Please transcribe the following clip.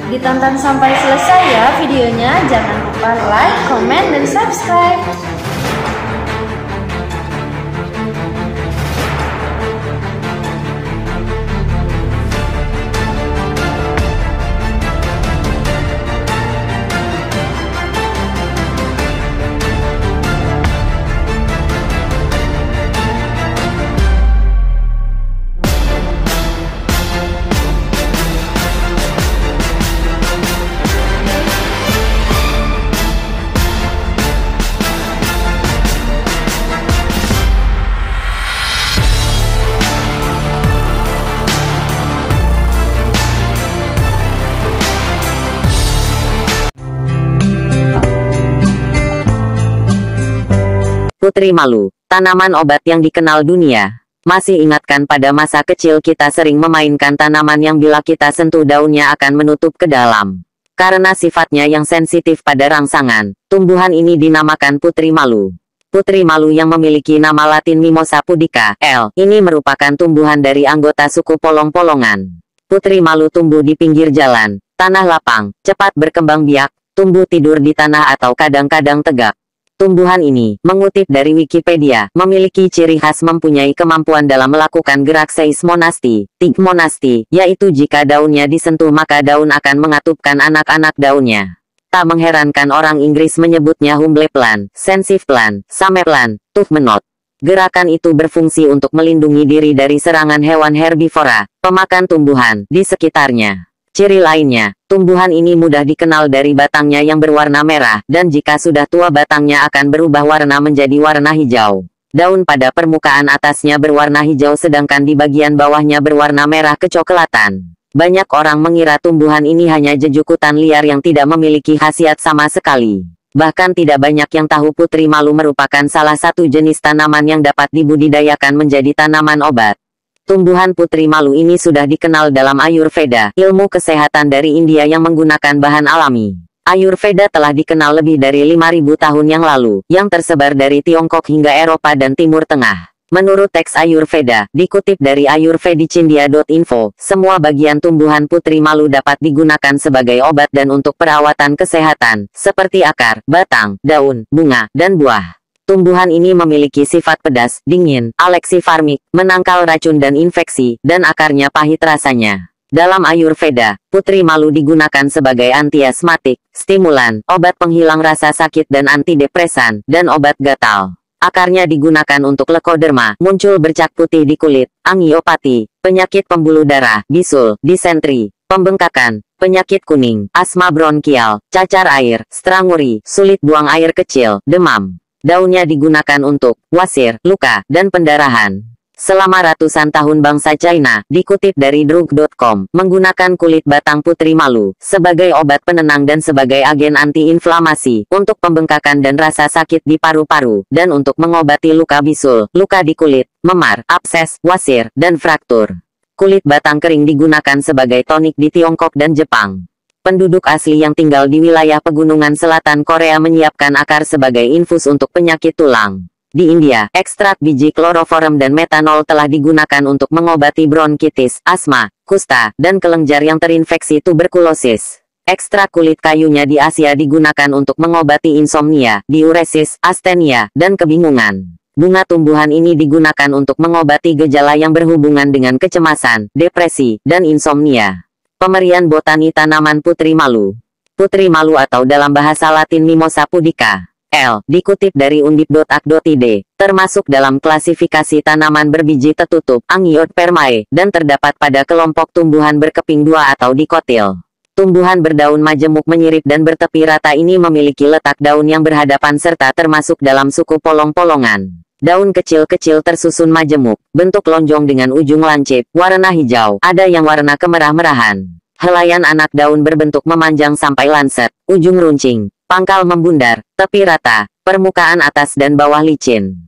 Ditonton sampai selesai ya videonya. Jangan lupa like, komen, dan subscribe. Putri Malu, tanaman obat yang dikenal dunia. Masih ingatkan pada masa kecil kita sering memainkan tanaman yang bila kita sentuh daunnya akan menutup ke dalam. Karena sifatnya yang sensitif pada rangsangan, tumbuhan ini dinamakan Putri Malu. Putri Malu yang memiliki nama latin Mimosa pudica, L. Ini merupakan tumbuhan dari anggota suku polong-polongan. Putri Malu tumbuh di pinggir jalan, tanah lapang, cepat berkembang biak, tumbuh tidur di tanah atau kadang-kadang tegak. Tumbuhan ini, mengutip dari Wikipedia, memiliki ciri khas mempunyai kemampuan dalam melakukan gerak seismonasti, tigmonasti, yaitu jika daunnya disentuh maka daun akan mengatupkan anak-anak daunnya. Tak mengherankan orang Inggris menyebutnya humble plant, sensitive plant, summer plant, tough menot. Gerakan itu berfungsi untuk melindungi diri dari serangan hewan herbivora, pemakan tumbuhan, di sekitarnya. Ciri lainnya, tumbuhan ini mudah dikenal dari batangnya yang berwarna merah, dan jika sudah tua batangnya akan berubah warna menjadi warna hijau. Daun pada permukaan atasnya berwarna hijau sedangkan di bagian bawahnya berwarna merah kecoklatan. Banyak orang mengira tumbuhan ini hanya jejukutan liar yang tidak memiliki khasiat sama sekali. Bahkan tidak banyak yang tahu Putri Malu merupakan salah satu jenis tanaman yang dapat dibudidayakan menjadi tanaman obat. Tumbuhan Putri Malu ini sudah dikenal dalam Ayurveda, ilmu kesehatan dari India yang menggunakan bahan alami. Ayurveda telah dikenal lebih dari 5.000 tahun yang lalu, yang tersebar dari Tiongkok hingga Eropa dan Timur Tengah. Menurut teks Ayurveda, dikutip dari ayurvedicindia.info, semua bagian tumbuhan Putri Malu dapat digunakan sebagai obat dan untuk perawatan kesehatan, seperti akar, batang, daun, bunga, dan buah. Tumbuhan ini memiliki sifat pedas, dingin, alexifarmik, menangkal racun dan infeksi, dan akarnya pahit rasanya. Dalam Ayurveda, Putri Malu digunakan sebagai antiasmatik, stimulan, obat penghilang rasa sakit dan antidepresan, dan obat gatal. Akarnya digunakan untuk lekoderma, muncul bercak putih di kulit, angiopati, penyakit pembuluh darah, bisul, disentri, pembengkakan, penyakit kuning, asma bronkial, cacar air, stranguri, sulit buang air kecil, demam. Daunnya digunakan untuk wasir, luka, dan pendarahan. Selama ratusan tahun bangsa China, dikutip dari drug.com, menggunakan kulit batang Putri Malu sebagai obat penenang dan sebagai agen anti-inflamasi, untuk pembengkakan dan rasa sakit di paru-paru, dan untuk mengobati luka bisul, luka di kulit, memar, abses, wasir, dan fraktur. Kulit batang kering digunakan sebagai tonik di Tiongkok dan Jepang. Penduduk asli yang tinggal di wilayah pegunungan selatan Korea menyiapkan akar sebagai infus untuk penyakit tulang. Di India, ekstrak biji kloroform dan metanol telah digunakan untuk mengobati bronkitis, asma, kusta, dan kelenjar yang terinfeksi tuberkulosis. Ekstrak kulit kayunya di Asia digunakan untuk mengobati insomnia, diuresis, astenia, dan kebingungan. Bunga tumbuhan ini digunakan untuk mengobati gejala yang berhubungan dengan kecemasan, depresi, dan insomnia. Pemerian botani tanaman Putri Malu. Putri Malu atau dalam bahasa Latin Mimosa pudica, L. Dikutip dari undip.ac.id, termasuk dalam klasifikasi tanaman berbiji tertutup, Angiospermae, dan terdapat pada kelompok tumbuhan berkeping dua atau dikotil. Tumbuhan berdaun majemuk menyirip dan bertepi rata ini memiliki letak daun yang berhadapan serta termasuk dalam suku polong-polongan. Daun kecil-kecil tersusun majemuk, bentuk lonjong dengan ujung lancip, warna hijau, ada yang warna kemerah-merahan. Helaian anak daun berbentuk memanjang sampai lancet, ujung runcing, pangkal membundar, tepi rata, permukaan atas dan bawah licin.